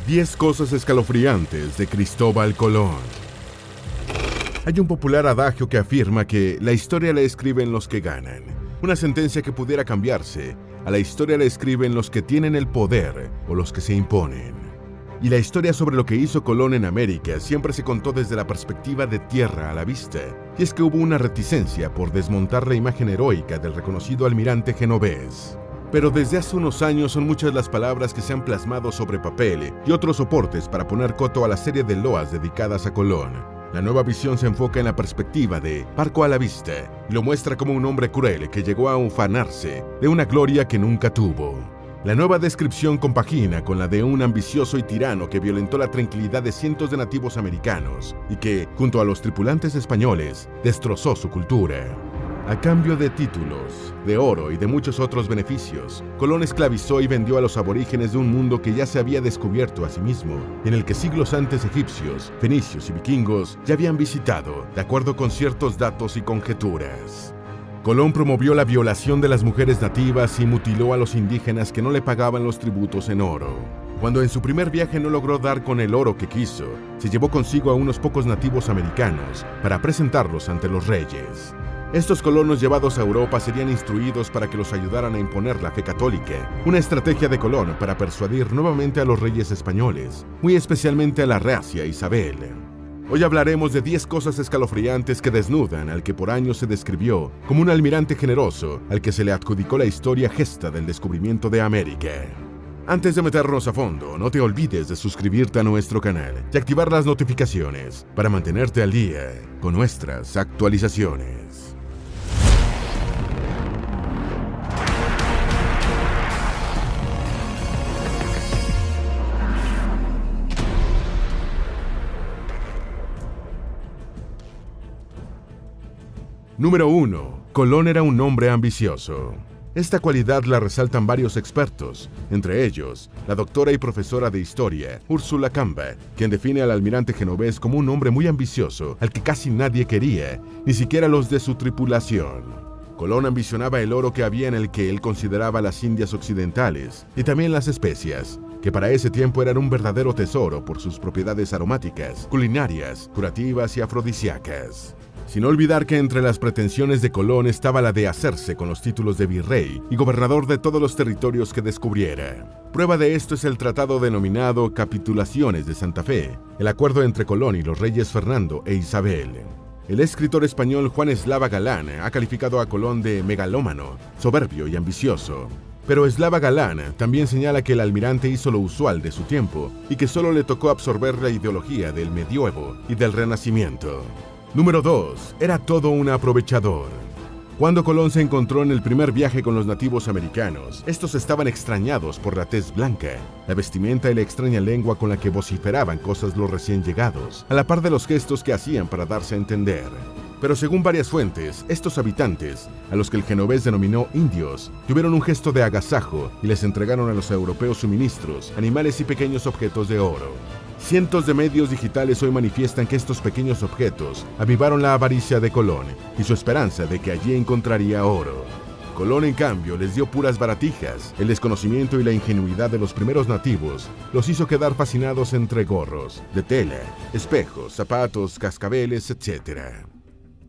10 cosas escalofriantes de Cristóbal Colón. Hay un popular adagio que afirma que la historia la escriben los que ganan. Una sentencia que pudiera cambiarse: a la historia la escriben los que tienen el poder o los que se imponen. Y la historia sobre lo que hizo Colón en América siempre se contó desde la perspectiva de tierra a la vista. Y es que hubo una reticencia por desmontar la imagen heroica del reconocido almirante genovés. Pero desde hace unos años son muchas las palabras que se han plasmado sobre papel y otros soportes para poner coto a la serie de loas dedicadas a Colón. La nueva visión se enfoca en la perspectiva de Parco a la Vista y lo muestra como un hombre cruel que llegó a ufanarse de una gloria que nunca tuvo. La nueva descripción compagina con la de un ambicioso y tirano que violentó la tranquilidad de cientos de nativos americanos y que, junto a los tripulantes españoles, destrozó su cultura. A cambio de títulos, de oro y de muchos otros beneficios, Colón esclavizó y vendió a los aborígenes de un mundo que ya se había descubierto a sí mismo, en el que siglos antes egipcios, fenicios y vikingos ya habían visitado, de acuerdo con ciertos datos y conjeturas. Colón promovió la violación de las mujeres nativas y mutiló a los indígenas que no le pagaban los tributos en oro. Cuando en su primer viaje no logró dar con el oro que quiso, se llevó consigo a unos pocos nativos americanos para presentarlos ante los reyes. Estos colonos llevados a Europa serían instruidos para que los ayudaran a imponer la fe católica, una estrategia de Colón para persuadir nuevamente a los reyes españoles, muy especialmente a la reacia Isabel. Hoy hablaremos de 10 cosas escalofriantes que desnudan al que por años se describió como un almirante generoso al que se le adjudicó la historia gesta del descubrimiento de América. Antes de meternos a fondo, no te olvides de suscribirte a nuestro canal y activar las notificaciones para mantenerte al día con nuestras actualizaciones. Número 1. Colón era un hombre ambicioso. Esta cualidad la resaltan varios expertos, entre ellos la doctora y profesora de historia, Úrsula Camba, quien define al almirante genovés como un hombre muy ambicioso al que casi nadie quería, ni siquiera los de su tripulación. Colón ambicionaba el oro que había en el que él consideraba las Indias occidentales y también las especias, que para ese tiempo eran un verdadero tesoro por sus propiedades aromáticas, culinarias, curativas y afrodisíacas. Sin olvidar que entre las pretensiones de Colón estaba la de hacerse con los títulos de virrey y gobernador de todos los territorios que descubriera. Prueba de esto es el tratado denominado Capitulaciones de Santa Fe, el acuerdo entre Colón y los reyes Fernando e Isabel. El escritor español Juan Eslava Galán ha calificado a Colón de megalómano, soberbio y ambicioso. Pero Eslava Galán también señala que el almirante hizo lo usual de su tiempo y que solo le tocó absorber la ideología del medioevo y del renacimiento. Número 2. Era todo un aprovechador. Cuando Colón se encontró en el primer viaje con los nativos americanos, estos estaban extrañados por la tez blanca, la vestimenta y la extraña lengua con la que vociferaban cosas los recién llegados, a la par de los gestos que hacían para darse a entender. Pero según varias fuentes, estos habitantes, a los que el genovés denominó indios, tuvieron un gesto de agasajo y les entregaron a los europeos suministros, animales y pequeños objetos de oro. Cientos de medios digitales hoy manifiestan que estos pequeños objetos avivaron la avaricia de Colón y su esperanza de que allí encontraría oro. Colón, en cambio, les dio puras baratijas. El desconocimiento y la ingenuidad de los primeros nativos los hizo quedar fascinados entre gorros, de tela, espejos, zapatos, cascabeles, etc.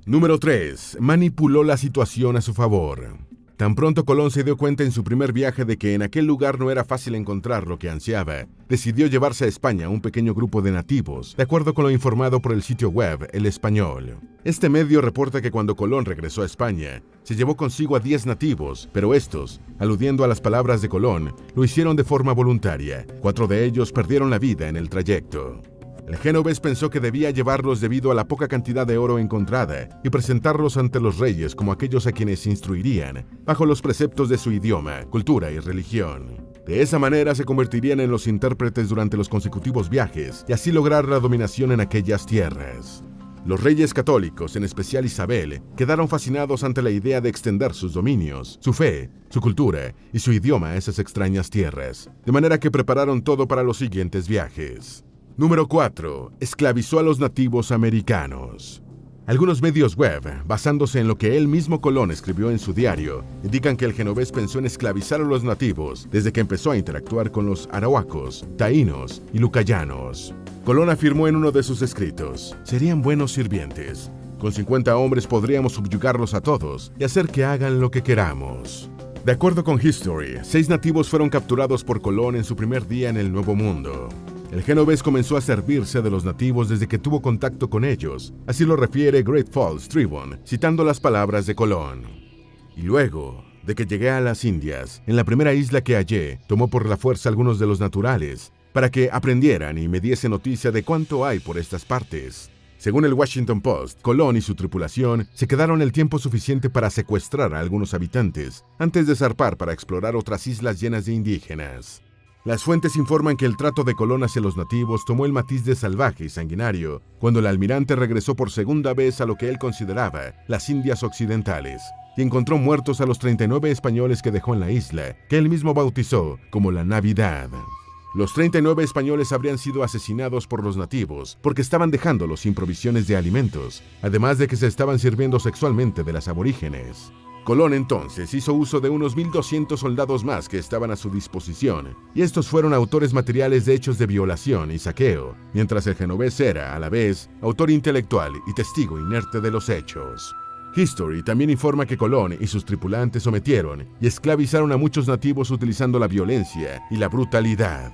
Número 3. Manipuló la situación a su favor. Tan pronto Colón se dio cuenta en su primer viaje de que en aquel lugar no era fácil encontrar lo que ansiaba, decidió llevarse a España un pequeño grupo de nativos, de acuerdo con lo informado por el sitio web El Español. Este medio reporta que cuando Colón regresó a España, se llevó consigo a 10 nativos, pero estos, aludiendo a las palabras de Colón, lo hicieron de forma voluntaria. 4 de ellos perdieron la vida en el trayecto. El genovés pensó que debía llevarlos debido a la poca cantidad de oro encontrada y presentarlos ante los reyes como aquellos a quienes se instruirían bajo los preceptos de su idioma, cultura y religión. De esa manera se convertirían en los intérpretes durante los consecutivos viajes y así lograr la dominación en aquellas tierras. Los reyes católicos, en especial Isabel, quedaron fascinados ante la idea de extender sus dominios, su fe, su cultura y su idioma a esas extrañas tierras, de manera que prepararon todo para los siguientes viajes. Número 4. Esclavizó a los nativos americanos. Algunos medios web, basándose en lo que él mismo Colón escribió en su diario, indican que el genovés pensó en esclavizar a los nativos desde que empezó a interactuar con los arahuacos, taínos y lucayanos. Colón afirmó en uno de sus escritos: serían buenos sirvientes. Con 50 hombres podríamos subyugarlos a todos y hacer que hagan lo que queramos. De acuerdo con History, 6 nativos fueron capturados por Colón en su primer día en el Nuevo Mundo. El genovés comenzó a servirse de los nativos desde que tuvo contacto con ellos, así lo refiere Great Falls Tribune, citando las palabras de Colón. Y luego de que llegué a las Indias, en la primera isla que hallé, tomó por la fuerza algunos de los naturales, para que aprendieran y me diese noticia de cuánto hay por estas partes. Según el Washington Post, Colón y su tripulación se quedaron el tiempo suficiente para secuestrar a algunos habitantes, antes de zarpar para explorar otras islas llenas de indígenas. Las fuentes informan que el trato de Colón hacia los nativos tomó el matiz de salvaje y sanguinario cuando el almirante regresó por segunda vez a lo que él consideraba las Indias Occidentales y encontró muertos a los 39 españoles que dejó en la isla, que él mismo bautizó como la Navidad. Los 39 españoles habrían sido asesinados por los nativos porque estaban dejándolos sin provisiones de alimentos, además de que se estaban sirviendo sexualmente de las aborígenes. Colón entonces hizo uso de unos 1,200 soldados más que estaban a su disposición, y estos fueron autores materiales de hechos de violación y saqueo, mientras el genovés era, a la vez, autor intelectual y testigo inerte de los hechos. History también informa que Colón y sus tripulantes sometieron y esclavizaron a muchos nativos utilizando la violencia y la brutalidad.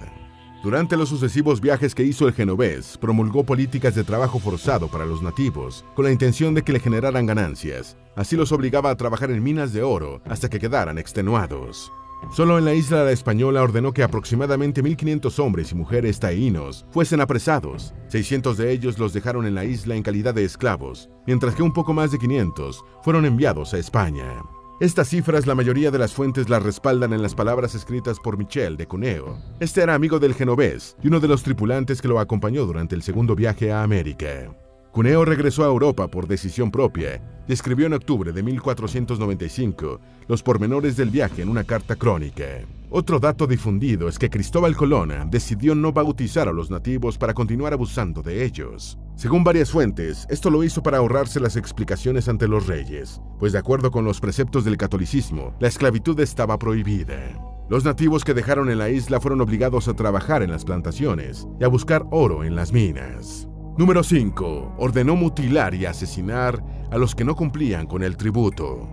Durante los sucesivos viajes que hizo el genovés, promulgó políticas de trabajo forzado para los nativos, con la intención de que le generaran ganancias. Así los obligaba a trabajar en minas de oro hasta que quedaran extenuados. Solo en la isla de la Española ordenó que aproximadamente 1,500 hombres y mujeres taínos fuesen apresados. 600 de ellos los dejaron en la isla en calidad de esclavos, mientras que un poco más de 500 fueron enviados a España. Estas cifras la mayoría de las fuentes las respaldan en las palabras escritas por Michel de Cuneo. Este era amigo del genovés y uno de los tripulantes que lo acompañó durante el segundo viaje a América. Cuneo regresó a Europa por decisión propia y escribió en octubre de 1495 los pormenores del viaje en una carta crónica. Otro dato difundido es que Cristóbal Colón decidió no bautizar a los nativos para continuar abusando de ellos. Según varias fuentes, esto lo hizo para ahorrarse las explicaciones ante los reyes, pues de acuerdo con los preceptos del catolicismo, la esclavitud estaba prohibida. Los nativos que dejaron en la isla fueron obligados a trabajar en las plantaciones y a buscar oro en las minas. Número 5. Ordenó mutilar y asesinar a los que no cumplían con el tributo.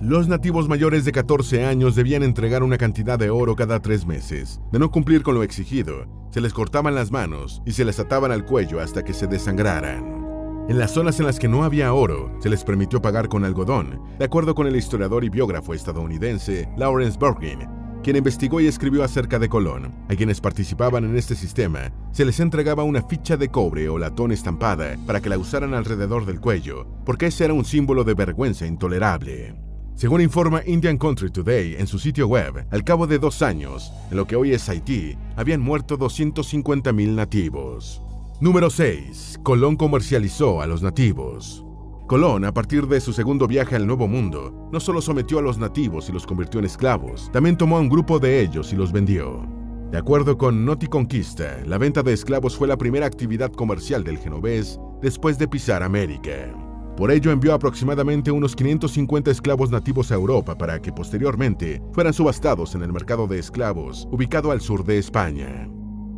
Los nativos mayores de 14 años debían entregar una cantidad de oro cada 3 meses. De no cumplir con lo exigido, se les cortaban las manos y se les ataban al cuello hasta que se desangraran. En las zonas en las que no había oro, se les permitió pagar con algodón, de acuerdo con el historiador y biógrafo estadounidense Lawrence Bergin, quien investigó y escribió acerca de Colón. A quienes participaban en este sistema, se les entregaba una ficha de cobre o latón estampada para que la usaran alrededor del cuello, porque ese era un símbolo de vergüenza intolerable. Según informa Indian Country Today en su sitio web, al cabo de 2 años, en lo que hoy es Haití, habían muerto 250,000 nativos. Número 6. Colón comercializó a los nativos. Colón, a partir de su segundo viaje al Nuevo Mundo, no solo sometió a los nativos y los convirtió en esclavos, también tomó a un grupo de ellos y los vendió. De acuerdo con Noticonquista, la venta de esclavos fue la primera actividad comercial del genovés después de pisar América. Por ello envió aproximadamente unos 550 esclavos nativos a Europa para que posteriormente fueran subastados en el mercado de esclavos, ubicado al sur de España.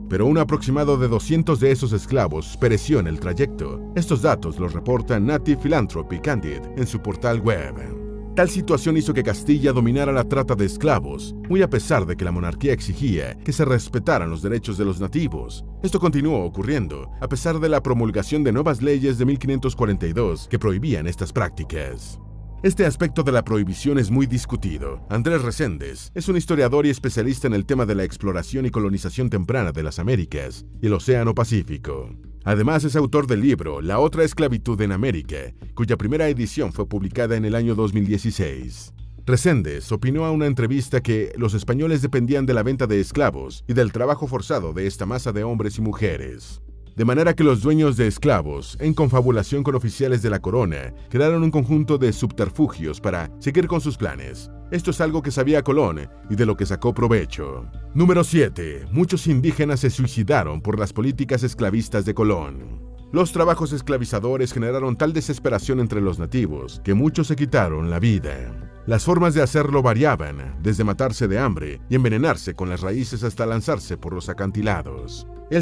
Pero un aproximado de 200 de esos esclavos pereció en el trayecto. Estos datos los reporta Native Philanthropy Candid en su portal web. Tal situación hizo que Castilla dominara la trata de esclavos, muy a pesar de que la monarquía exigía que se respetaran los derechos de los nativos. Esto continuó ocurriendo, a pesar de la promulgación de nuevas leyes de 1542 que prohibían estas prácticas. Este aspecto de la prohibición es muy discutido. Andrés Reséndez es un historiador y especialista en el tema de la exploración y colonización temprana de las Américas y el Océano Pacífico. Además, es autor del libro La otra esclavitud en América, cuya primera edición fue publicada en el año 2016. Reséndez opinó a una entrevista que los españoles dependían de la venta de esclavos y del trabajo forzado de esta masa de hombres y mujeres. De manera que los dueños de esclavos, en confabulación con oficiales de la corona, crearon un conjunto de subterfugios para seguir con sus planes. Esto es algo que sabía Colón y de lo que sacó provecho. Número 7. Muchos indígenas se suicidaron por las políticas esclavistas de Colón. Los trabajos esclavizadores generaron tal desesperación entre los nativos que muchos se quitaron la vida. Las formas de hacerlo variaban, desde matarse de hambre y envenenarse con las raíces hasta lanzarse por los acantilados. El